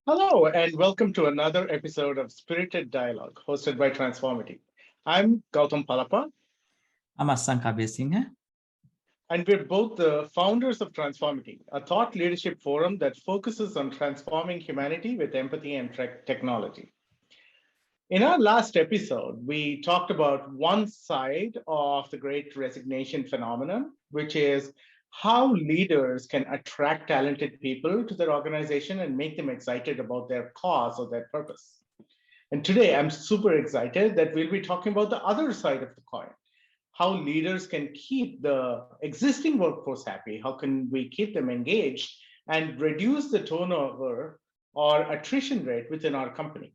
Hello, and welcome to another episode of Spirited Dialogue hosted by Transformity. I'm Gautam Palapa, I'm Asanka Singh. and we're both the founders of Transformity, a thought leadership forum that focuses on transforming humanity with empathy and technology. In our last episode, we talked about one side of the great resignation phenomenon, which is how leaders can attract talented people to their organization and make them excited about their cause or their purpose. And today I'm super excited that we'll be talking about the other side of the coin, how leaders can keep the existing workforce happy, how can we keep them engaged and reduce the turnover or attrition rate within our company.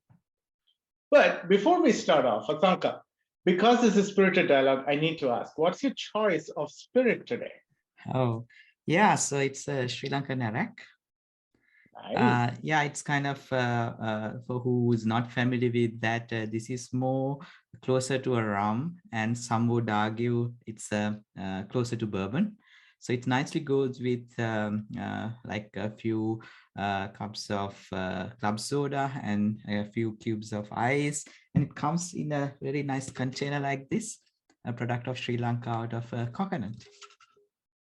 But before we start off, Asanka, because this is spirited dialogue, I need to ask, what's your choice of spirit today? Oh, yeah. So it's a Sri Lankan Arak. Nice. Yeah, it's kind of for who is not familiar with that. This is more closer to a rum, and some would argue it's closer to bourbon. So it nicely goes with like a few cups of club soda and a few cubes of ice, and it comes in a very nice container like this, a product of Sri Lanka out of coconut.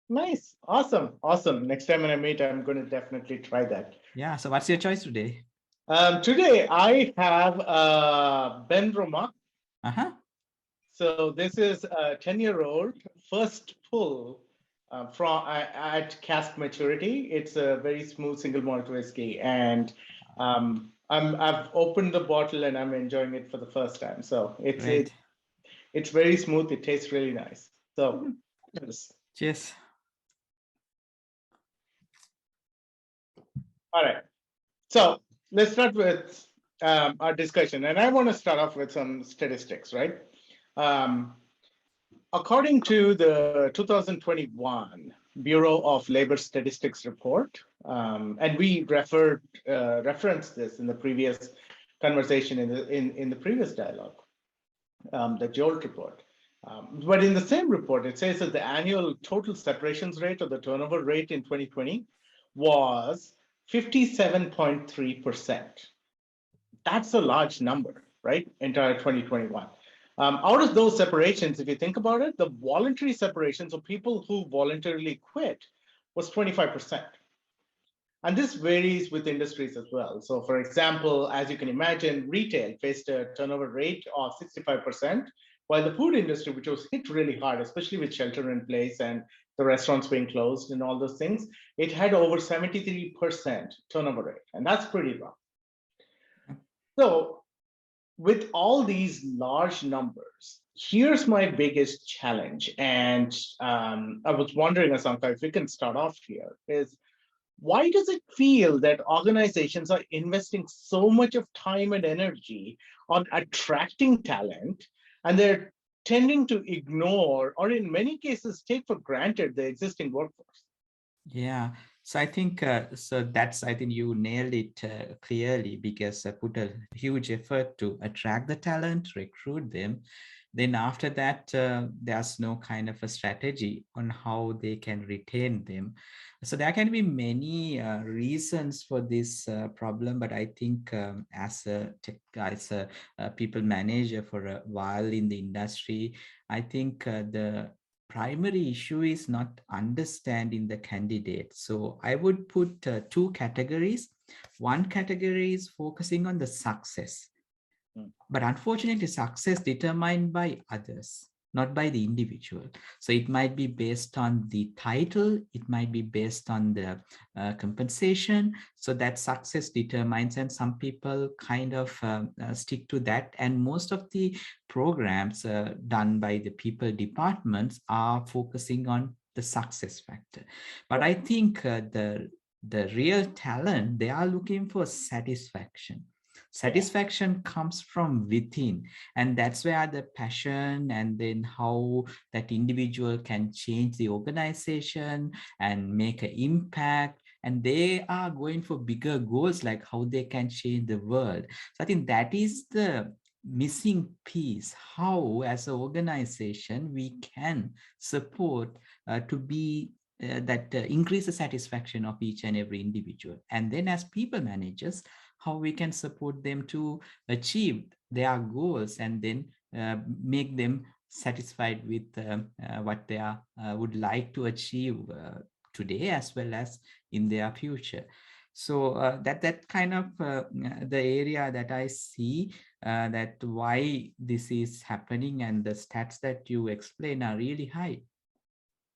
Nice. Awesome. Awesome. Next time when I meet, I'm going to definitely try that. Yeah. So what's your choice today? Today I have Ben Roma. Uh-huh. So this is a 10-year-old first pull at cask maturity. It's a very smooth single malt whiskey, and I've opened the bottle and I'm enjoying it for the first time. So Great. it's very smooth. It tastes really nice. So yes. Cheers. All right. So let's start with our discussion, and I want to start off with some statistics, right? Um, According to the 2021 Bureau of Labor Statistics report, and we referenced this in the previous conversation in the previous dialogue, the Jolt report. But in the same report, it says that the annual total separations rate or the turnover rate in 2020 was 57.3%. That's a large number, right? Entire 2021. Out of those separations, if you think about it, the voluntary separations of people who voluntarily quit was 25%. And this varies with industries as well. So, for example, as you can imagine, retail faced a turnover rate of 65%, while the food industry, which was hit really hard, especially with shelter in place and the restaurants being closed and all those things, it had over 73% turnover rate. And that's pretty rough. So, with all these large numbers, here's my biggest challenge. And I was wondering, Asanka, if we can start off here, is why does it feel that organizations are investing so much of time and energy on attracting talent and they're tending to ignore or in many cases take for granted the existing workforce? Yeah. So I think I think you nailed it clearly because I put a huge effort to attract the talent, recruit them. Then after that, there's no kind of a strategy on how they can retain them. So there can be many reasons for this problem, but I think as a people manager for a while in the industry, I think the primary issue is not understanding the candidate. So I would put two categories. One category is focusing on the success, but unfortunately, success determined by others, not by the individual. So it might be based on the title, it might be based on the compensation. So that success determines, and some people kind of stick to that. And most of the programs done by the people departments are focusing on the success factor. But I think the real talent, they are looking for satisfaction. Yeah. Satisfaction comes from within, and that's where the passion and then how that individual can change the organization and make an impact, and they are going for bigger goals like how they can change the world. So I think that is the missing piece, how as an organization we can support to be that increase the satisfaction of each and every individual. And then as people managers, how we can support them to achieve their goals, and then make them satisfied with what they would like to achieve today as well as in their future. So that kind of the area that I see, that why this is happening, and the stats that you explain are really high.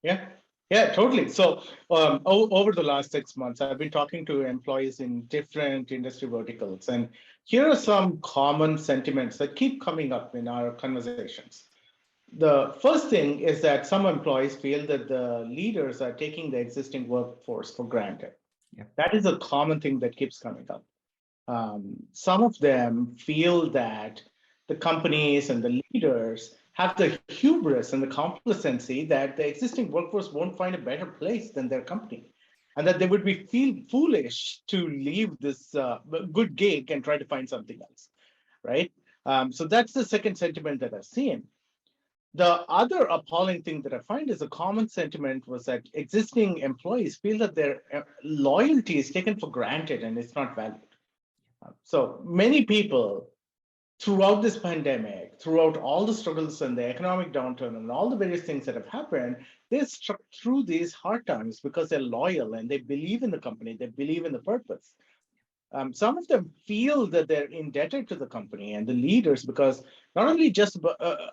Yeah, yeah, totally. So over the last 6 months, I've been talking to employees in different industry verticals, and here are some common sentiments that keep coming up in our conversations. The first thing is that some employees feel that the leaders are taking the existing workforce for granted. Yeah, That is a common thing that keeps coming up. Some of them feel that the companies and the leaders have the hubris and the complacency that the existing workforce won't find a better place than their company, and that they would be feel foolish to leave this good gig and try to find something else, right? So that's the second sentiment that I've seen. The other appalling thing that I find is a common sentiment was that existing employees feel that their loyalty is taken for granted and it's not valued. So many people throughout this pandemic, throughout all the struggles and the economic downturn and all the various things that have happened, they struck through these hard times because they're loyal and they believe in the company, they believe in the purpose. Some of them feel that they're indebted to the company and the leaders because not only just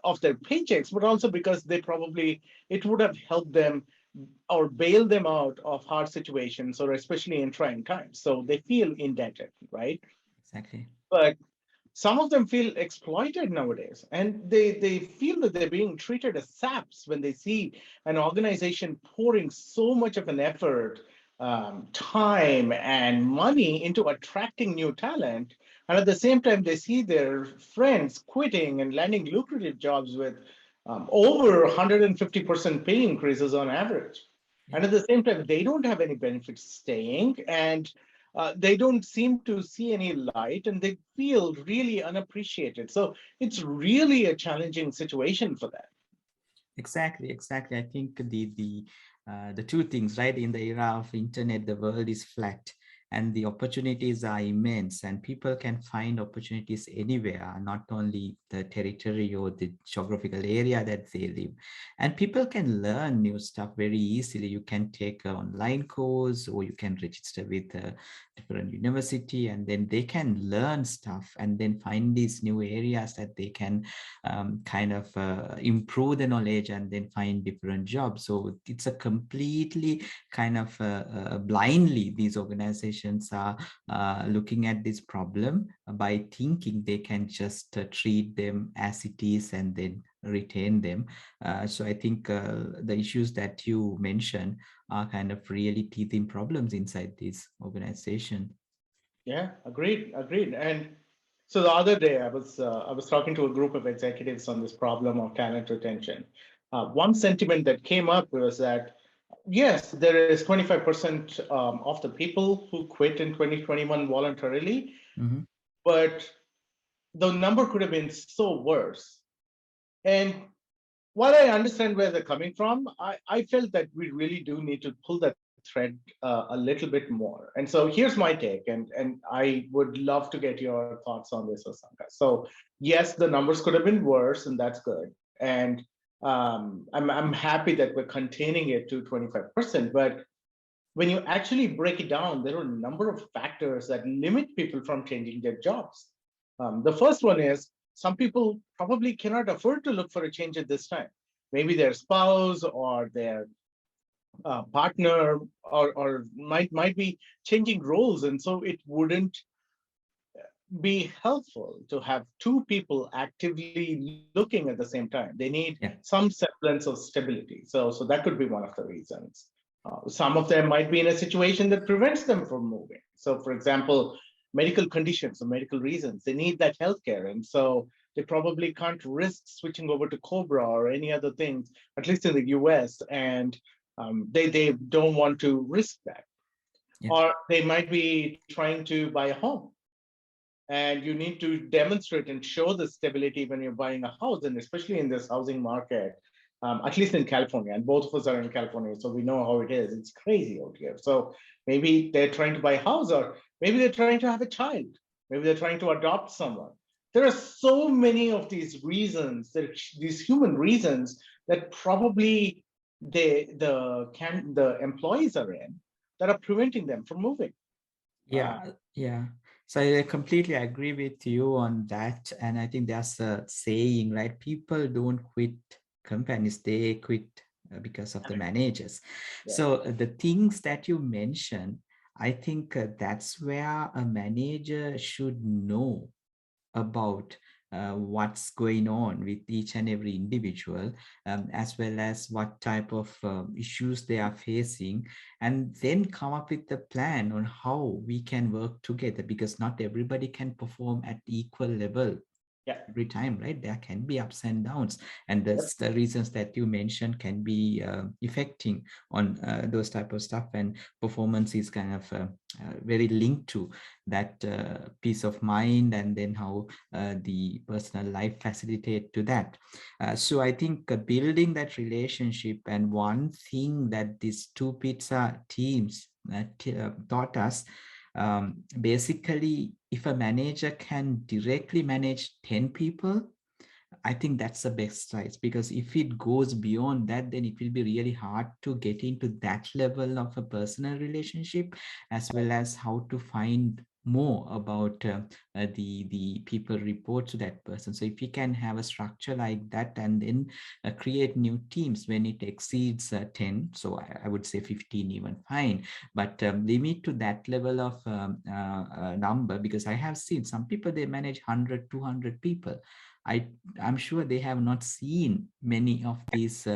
of their paychecks, but also because they probably, it would have helped them or bail them out of hard situations or especially in trying times. So they feel indebted, right? exactly. But some of them feel exploited nowadays, and they feel that they're being treated as saps when they see an organization pouring so much of an effort, time and money into attracting new talent, and at the same time they see their friends quitting and landing lucrative jobs with over 150% pay increases on average, Yeah. and at the same time they don't have any benefits staying, and they don't seem to see any light and they feel really unappreciated. So it's really a challenging situation for them. Exactly, exactly. I think the two things, right? In the era of internet, the world is flat and the opportunities are immense, and people can find opportunities anywhere, not only the territory or the geographical area that they live. And people can learn new stuff very easily. You can take an online course, or you can register with a different university, and then they can learn stuff and then find these new areas that they can kind of improve the knowledge and then find different jobs. So it's a completely kind of blindly these organizations are looking at this problem by thinking they can just treat them as it is and then retain them. So I think the issues that you mentioned are kind of really teething problems inside this organization. Yeah, agreed, agreed. And so the other day I was talking to a group of executives on this problem of talent retention. One sentiment that came up was that yes, there is 25% of the people who quit in 2021 voluntarily, Mm-hmm. but the number could have been so worse. And while I understand where they're coming from, I felt that we really do need to pull that thread a little bit more. And so here's my take, and I would love to get your thoughts on this, Asanka. So yes, the numbers could have been worse, and that's good. And I'm happy that we're containing it to 25%. But when you actually break it down, there are a number of factors that limit people from changing their jobs. The first one is some people probably cannot afford to look for a change at this time. Maybe their spouse or their partner or might be changing roles, and so it wouldn't be helpful to have two people actively looking at the same time. They need Yeah. some semblance of stability. So that could be one of the reasons. Some of them might be in a situation that prevents them from moving. So, for example, medical conditions or medical reasons, they need that healthcare. And so they probably can't risk switching over to Cobra or any other things, at least in the US. And they don't want to risk that. Yeah. Or they might be trying to buy a home, and you need to demonstrate and show the stability when you're buying a house, and especially in this housing market, at least in California, and both of us are in California, so we know how it is. It's crazy out here. So maybe they're trying to buy a house, or maybe they're trying to have a child, Maybe they're trying to adopt someone. There are so many of these reasons, these human reasons that probably the employees are in that are preventing them from moving. Uh, Yeah. So I completely agree with you on that. And I think there's a saying, right? People don't quit companies, they quit because of the managers. yeah, So the things that you mentioned, I think that's where a manager should know about what's going on with each and every individual, as well as what type of issues they are facing, and then come up with a plan on how we can work together, because not everybody can perform at equal level yeah, every time, right? There can be ups and downs, and yep, the reasons that you mentioned can be affecting on those type of stuff, and performance is kind of very linked to that peace of mind, and then how the personal life facilitate to that. So I think building that relationship, and one thing that these two pizza teams taught us, basically, if a manager can directly manage 10 people, I think that's the best size, because if it goes beyond that, then it will be really hard to get into that level of a personal relationship, as well as how to find more about the people report to that person. So if you can have a structure like that, and then create new teams when it exceeds 10, so I would say 15 even fine, but limit to that level of number, because I have seen some people, they manage 100, 200 people. I, I'm sure they have not seen many of these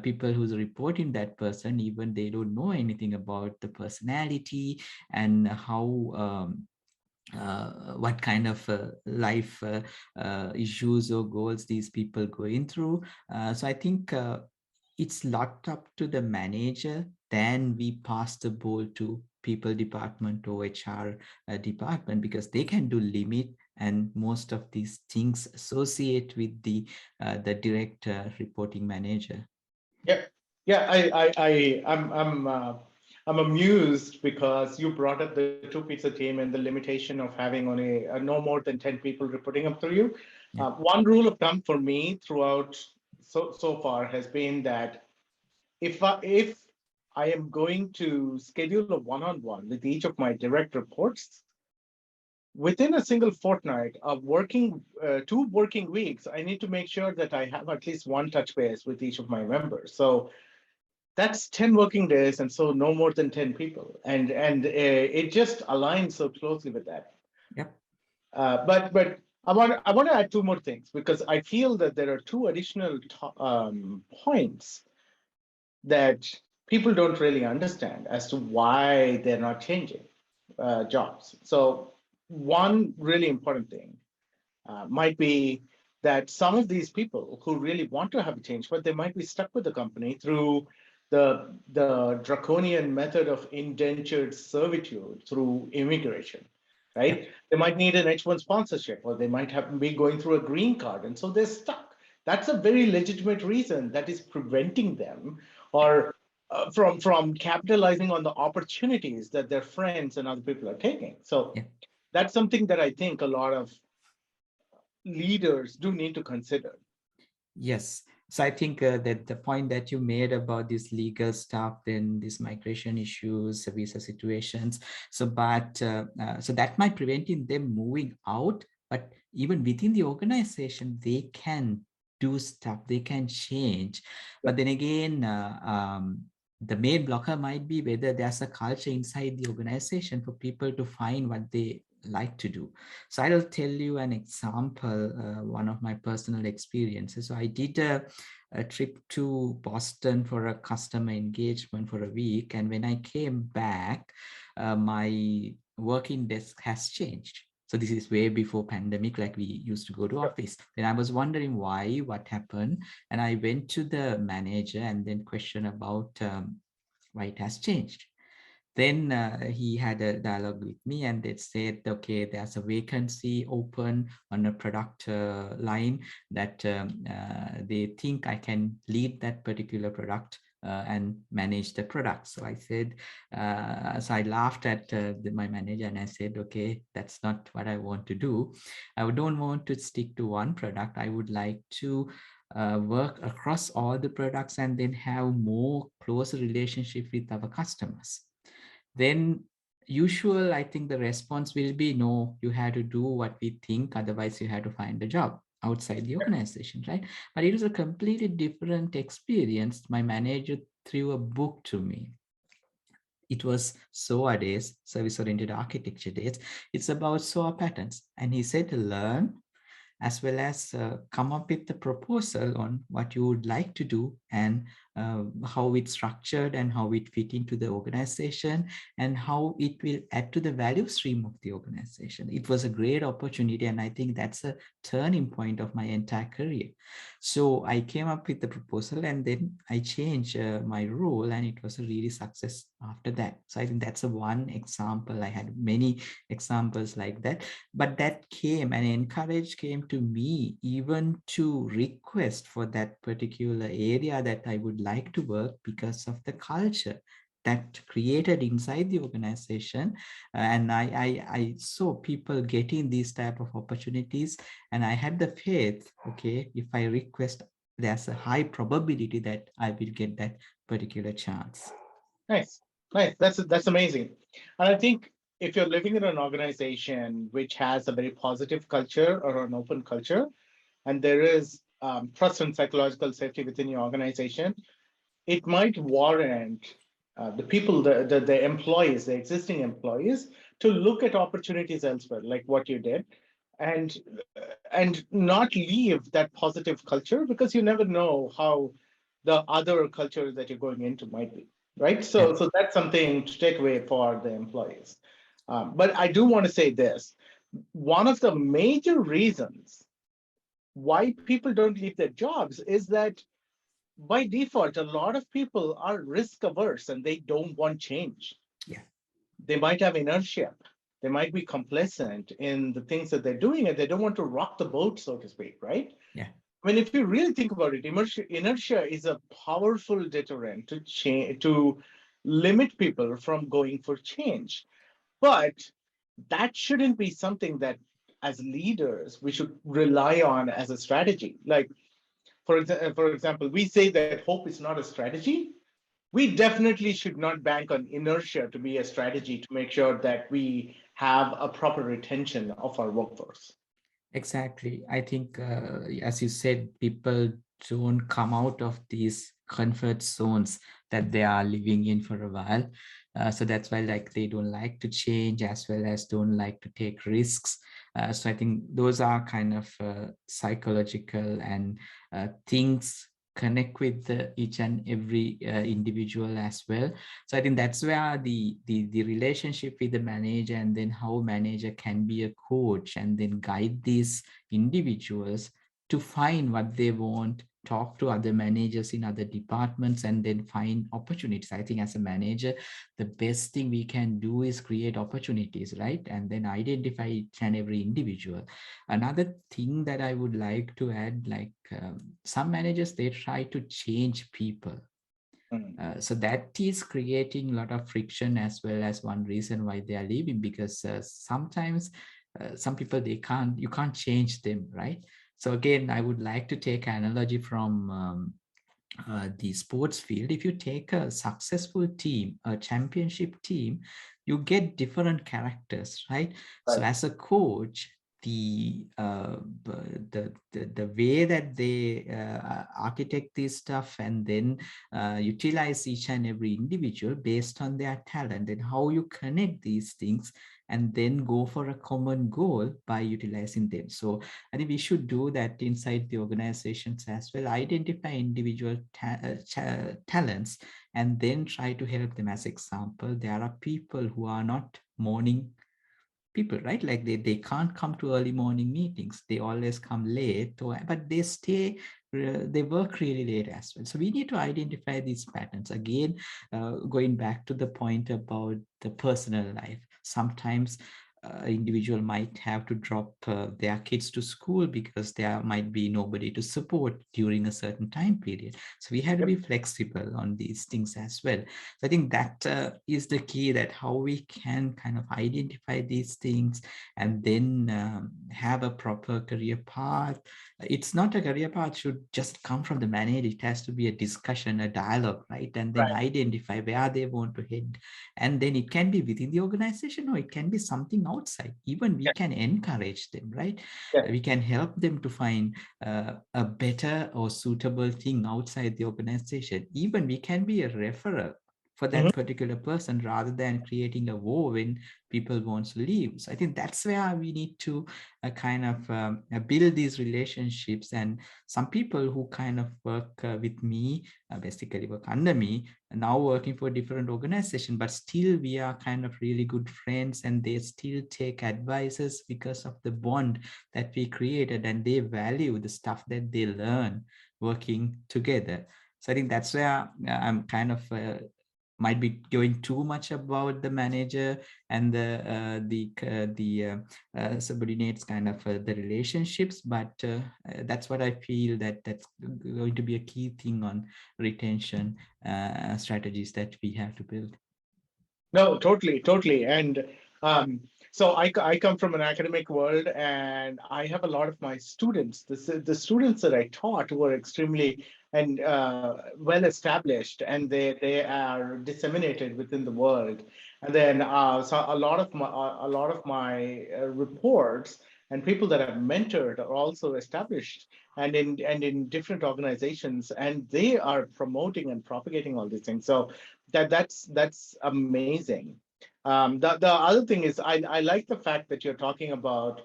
people who's reporting that person, even they don't know anything about the personality and how what kind of life issues or goals these people going through. So I think it's lot up to the manager. Then we pass the ball to people department or HR department, because they can do limit, and most of these things associate with the direct reporting manager. yeah, yeah. I'm amused because you brought up the two pizza team and the limitation of having only no more than 10 people reporting up through you. Yeah, One rule of thumb for me throughout so far has been that if I am going to schedule a one-on-one with each of my direct reports, within a single fortnight of working 2 working weeks, I need to make sure that I have at least one touch base with each of my members. So that's 10 working days, and so no more than 10 people, and it just aligns so closely with that. yeah, But I want to add two more things, because I feel that there are two additional points that people don't really understand as to why they're not changing jobs. So one really important thing might be that some of these people who really want to have a change, but they might be stuck with the company through the draconian method of indentured servitude through immigration, yeah, right? They might need an H1 sponsorship, or they might have be going through a green card, and so they're stuck. That's a very legitimate reason that is preventing them, yeah, or from capitalizing on the opportunities that their friends and other people are taking. So yeah. that's something that I think a lot of leaders do need to consider. Yes. So I think that the point that you made about this legal stuff, then these migration issues, visa situations. So, but so that might preventing them moving out. But even within the organization, they can do stuff. They can change. But then again, the main blocker might be whether there's a culture inside the organization for people to find what they like to do. So I'll tell you an example, one of my personal experiences. So I did a trip to Boston for a customer engagement for a week. And when I came back, my working desk has changed. So this is way before pandemic, like we used to go to Sure. office. Then I was wondering why, what happened. And I went to the manager and then questioned about why it has changed. Then he had a dialogue with me, and they said, okay, there's a vacancy open on a product line that they think I can lead that particular product and manage the product. So I said, so I laughed at my manager and I said, okay, that's not what I want to do. I don't want to stick to one product. I would like to work across all the products and then have more closer relationship with our customers. Then usual, I think the response will be, no, you have to do what we think, otherwise you have to find a job outside the organization, right? But it was a completely different experience. My manager threw a book to me. It was SOA days, service oriented architecture days. It's about SOA patterns, and he said, learn as well as come up with the proposal on what you would like to do, and how it's structured and how it fit into the organization and how it will add to the value stream of the organization. It was a great opportunity, and I think that's a turning point of my entire career. So I came up with the proposal and then I changed my role, and it was a really success after that. So I think that's a one example. I had many examples like that, but that came, and encourage came to me even to request for that particular area that I would like to work, because of the culture that created inside the organization. And I saw people getting these type of opportunities, and I had the faith, okay, if I request, there's a high probability that I will get that particular chance. Nice, nice. That's amazing. And I think if you're living in an organization which has a very positive culture or an open culture, and there is trust and psychological safety within your organization, it might warrant the people, the employees, the existing employees, to look at opportunities elsewhere, like what you did, and and not leave that positive culture, because you never know how the other culture that you're going into might be, right? Yeah. So that's something to take away for the employees. But I do want to say this: one of the major reasons why people don't leave their jobs is that by default, a lot of people are risk averse and they don't want change. Yeah. They might have inertia. They might be complacent in the things that they're doing, and they don't want to rock the boat, so to speak, right? Yeah. I mean, if you really think about it, inertia is a powerful deterrent to change, to limit people from going for change. But that shouldn't be something that, as leaders, we should rely on as a strategy. Like, for example, we say that hope is not a strategy. We definitely should not bank on inertia to be a strategy to make sure that we have a proper retention of our workforce. Exactly. I think, as you said, people don't come out of these comfort zones that they are living in for a while. So that's why, like, they don't like to change, as well as don't like to take risks. So I think those are kind of psychological and things connect with each and every individual as well. So I think that's where the relationship with the manager, and then how manager can be a coach and then guide these individuals to find what they want, talk to other managers in other departments, and then find opportunities. I think as a manager, the best thing we can do is create opportunities, right? And then identify each and every individual. Another thing that I would like to add, like, some managers, they try to change people. Mm. So that is creating a lot of friction, as well as one reason why they are leaving, because sometimes some people, you can't change them, right? So again, I would like to take an analogy from the sports field. If you take a successful team, a championship team, you get different characters, right? So Right. as a coach, the way that they architect this stuff, and then utilize each and every individual based on their talent, and how you connect these things, and then go for a common goal by utilizing them. So I think we should do that inside the organizations as well. Identify individual talents, and then try to help them. As example, there are people who are not morning people, right? Like they can't come to early morning meetings. They always come late, but they stay, they work really late as well. So we need to identify these patterns. Again, going back to the point about the personal life, sometimes individual might have to drop their kids to school because there might be nobody to support during a certain time period. So we have to be Yep. flexible on these things as well. So I think that is the key, that how we can kind of identify these things and then have a proper career path. It's not a career path should just come from the manager. It has to be a discussion, a dialogue, right? And then Right. identify where they want to head. And then it can be within the organization, or it can be something outside. Even we Yeah. can encourage them, right? Yeah. We can help them to find a better or suitable thing outside the organization. Even we can be a referral for Mhm. that particular person rather than creating a war when people want to leave. So I think that's where we need to kind of build these relationships. And some people who kind of work with me, basically work under me, now working for a different organization, but still we are kind of really good friends, and they still take advices because of the bond that we created, and they value the stuff that they learn working together. So I think that's where I'm kind of might be going too much about the manager and the subordinates, kind of the relationships, but that's what I feel, that that's going to be a key thing on retention strategies that we have to build. No, totally, totally. And um, so I come from an academic world, and I have a lot of my students, the students that I taught were extremely and well established, and they are disseminated within the world. And then so a lot of my reports and people that I've mentored are also established and in different organizations, and they are promoting and propagating all these things. So that's amazing. The other thing is I like the fact that you're talking about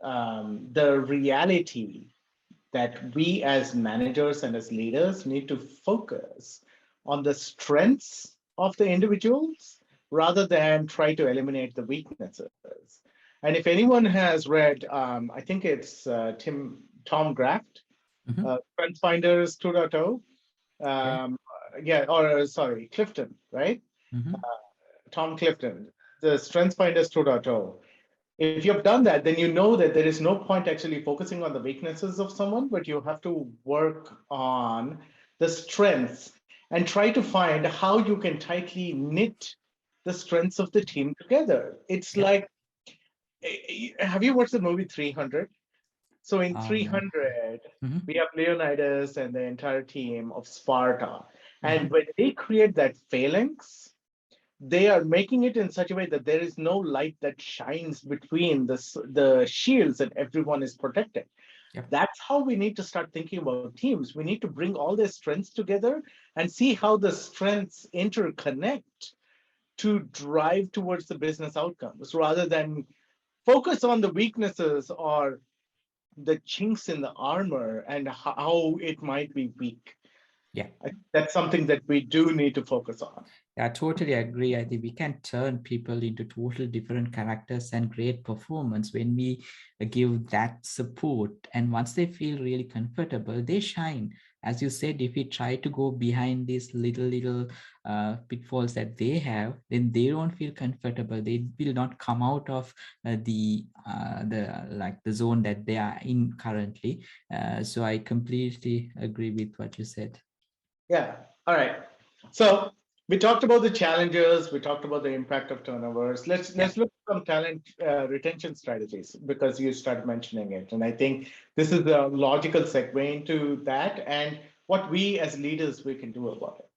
the reality that we as managers and as leaders need to focus on the strengths of the individuals rather than try to eliminate the weaknesses. And if anyone has read, I think it's Tom Graft, Mhm. Strength Finders 2.0. Okay. Yeah, or sorry, Clifton, right? Mhm. Tom Clifton, the Strength Finders 2.0. If you've done that, then you know that there is no point actually focusing on the weaknesses of someone, but you have to work on the strengths and try to find how you can tightly knit the strengths of the team together. It's Yep. like, have you watched the movie 300? So in Um, 300, mhm. we have Leonidas and the entire team of Sparta. And Mhm. when they create that phalanx, they are making it in such a way that there is no light that shines between the shields and everyone is protected. Yep. That's how we need to start thinking about teams. We need to bring all their strengths together and see how the strengths interconnect to drive towards the business outcomes rather than focus on the weaknesses or the chinks in the armor and how it might be weak. Yeah. That's something that we do need to focus on. I totally agree. I think we can turn people into total different characters and great performance when we give that support. And once they feel really comfortable, they shine. As you said, if we try to go behind these little pitfalls that they have, then they don't feel comfortable. They will not come out of the like the zone that they are in currently. So I completely agree with what you said. Yeah. All right. So we talked about the challenges. We talked about the impact of turnovers. Yeah. Let's look at some talent retention strategies because you started mentioning it, and I think this is a logical segue into that and what we as leaders we can do about it.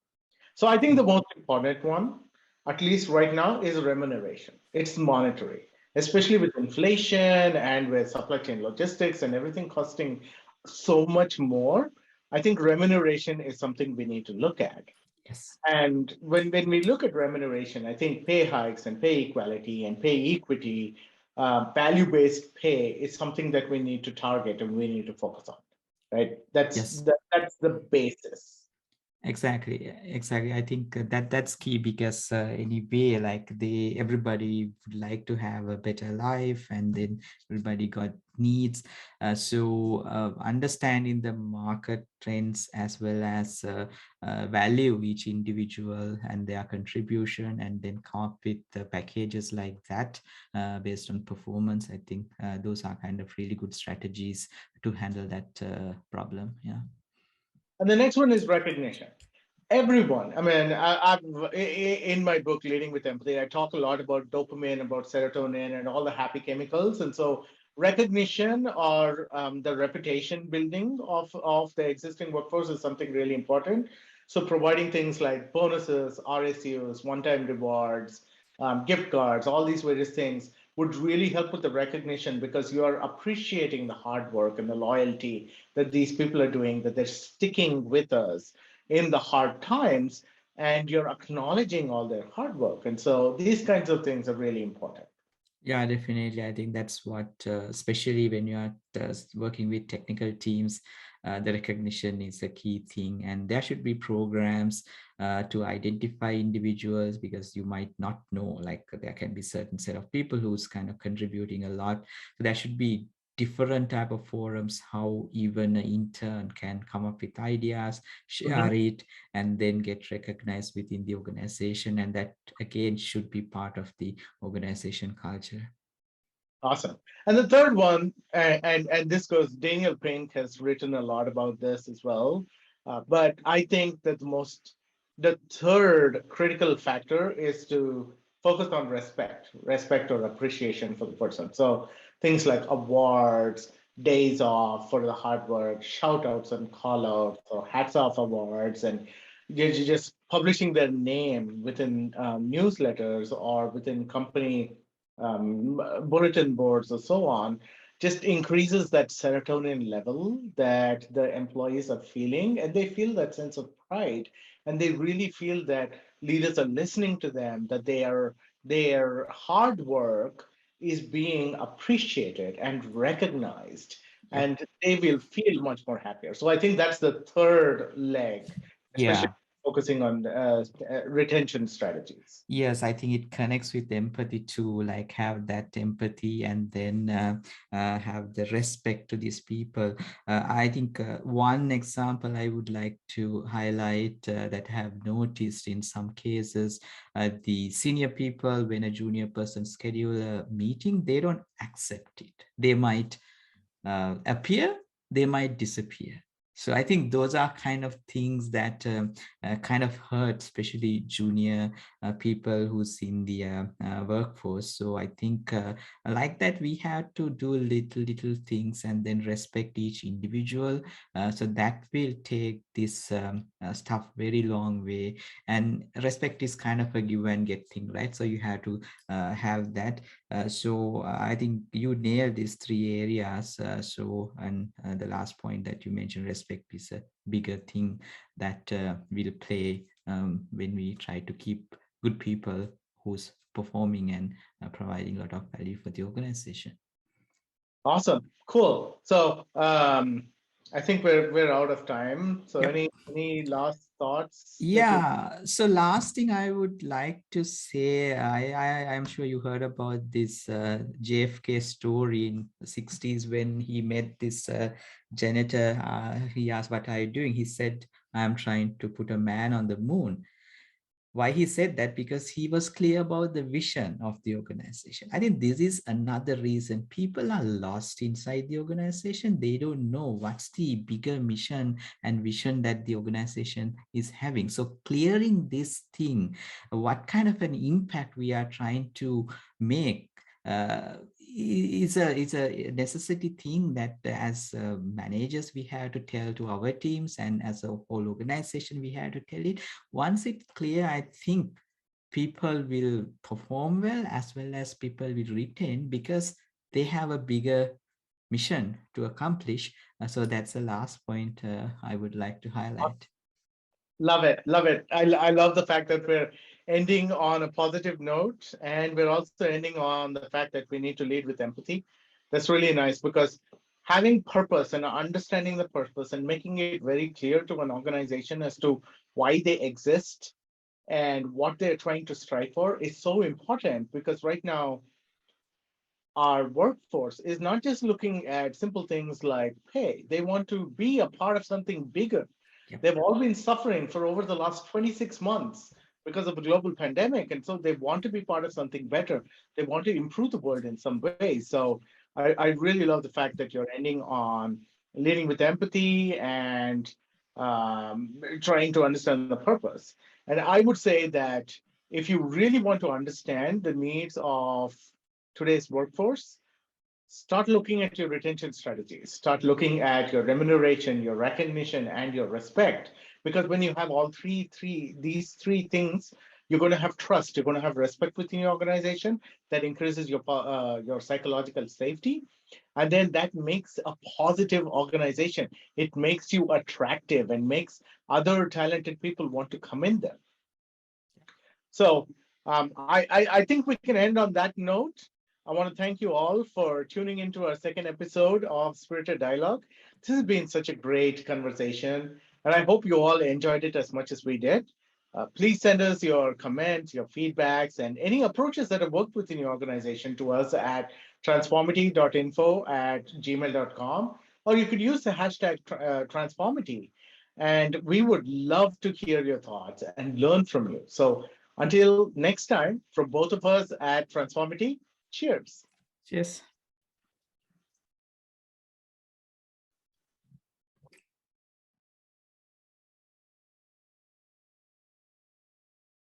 So I think the most important one, at least right now, is remuneration. It's monetary, especially with inflation and with supply chain logistics and everything costing so much more. I think remuneration is something we need to look at. Yes. And when we look at remuneration, I think pay hikes and pay equality and pay equity, value-based pay is something that we need to target and we need to focus on, right? Yes. That's the basis. Exactly. I think that's key because anyway, like everybody would like to have a better life, and then everybody got needs. So understanding the market trends as well as value each individual and their contribution, and then come up with the packages like that based on performance. I think those are kind of really good strategies to handle that problem. Yeah. And the next one is recognition. Everyone, I mean, in my book Leading with Empathy, I talk a lot about dopamine, about serotonin, and all the happy chemicals. And so recognition or the reputation building of the existing workforce is something really important. So providing things like bonuses, RSUs, one-time rewards, gift cards, all these various things would really help with the recognition, because you are appreciating the hard work and the loyalty that these people are doing, that they're sticking with us in the hard times, and you're acknowledging all their hard work. And so these kinds of things are really important. Yeah, definitely. I think that's what, especially when you are working with technical teams, the recognition is a key thing. And there should be programs to identify individuals, because you might not know, like there can be certain set of people who's kind of contributing a lot. So there should be different type of forums, how even an intern can come up with ideas, Mhm. share it, and then get recognized within the organization. And that again should be part of the organization culture. Awesome. And the third one, and this goes, Daniel Pink has written a lot about this as well. But I think that the third critical factor is to focus on respect or appreciation for the person. So things like awards, days off for the hard work, shout outs and call outs, or hats off awards, and just publishing their name within newsletters or within company bulletin boards or so on, just increases that serotonin level that the employees are feeling, and they feel that sense of pride, and they really feel that leaders are listening to them, that their hard work is being appreciated and recognized, Yep. and they will feel much more happier. So I think that's the third leg, especially Yeah. focusing on retention strategies. Yes, I think it connects with empathy too, like have that empathy and then have the respect to these people. I think one example I would like to highlight that I have noticed in some cases, the senior people, when a junior person schedule a meeting, they don't accept it. They might appear, they might disappear. So I think those are kind of things that kind of hurt, especially junior people who's in the workforce. So I think like that, we have to do little things and then respect each individual. So that will take this stuff very long way. And respect is kind of a give and get thing, right? So you have to have that. So I think you nailed these three areas. And the last point that you mentioned, respect is a bigger thing that will play when we try to keep good people who's performing and providing a lot of value for the organization. Awesome. Cool. So I think we're out of time. So Yep. any last thoughts that you Yeah. So last thing I would like to say, I'm sure you heard about this JFK story in the 60s when he met this janitor. He asked, "What are you doing?" He said, "I'm trying to put a man on the moon." Why he said that? Because he was clear about the vision of the organization. I think this is another reason people are lost inside the organization. They don't know what's the bigger mission and vision that the organization is having. So clearing this thing, what kind of an impact we are trying to make, is a necessity thing that as managers we have to tell to our teams, and as a whole organization we have to tell it. Once it's clear, I think people will perform well as people will retain, because they have a bigger mission to accomplish. So that's the last point I would like to highlight. love it, love it. I love the fact that we're ending on a positive note, and we're also ending on the fact that we need to lead with empathy. That's really nice, because having purpose and understanding the purpose and making it very clear to an organization as to why they exist, and what they're trying to strive for is so important, because right now our workforce is not just looking at simple things like pay. They want to be a part of something bigger. Yep. They've all been suffering for over the last 26 months because of a global pandemic. And so they want to be part of something better. They want to improve the world in some ways. So I really love the fact that you're ending on leading with empathy and trying to understand the purpose. And I would say that if you really want to understand the needs of today's workforce, start looking at your retention strategies, start looking at your remuneration, your recognition, and your respect. Because when you have all these three things, you're going to have trust, you're going to have respect within your organization. That increases your psychological safety, and then that makes a positive organization. It makes you attractive and makes other talented people want to come in there. So I think we can end on that note. I want to thank you all for tuning into our second episode of Spirited Dialogue. This has been such a great conversation, and I hope you all enjoyed it as much as we did. Please send us your comments, your feedbacks, and any approaches that have worked within your organization to us at transformity.info@gmail.com, or you could use the hashtag transformity. And we would love to hear your thoughts and learn from you. So until next time, from both of us at Transformity, cheers. Cheers.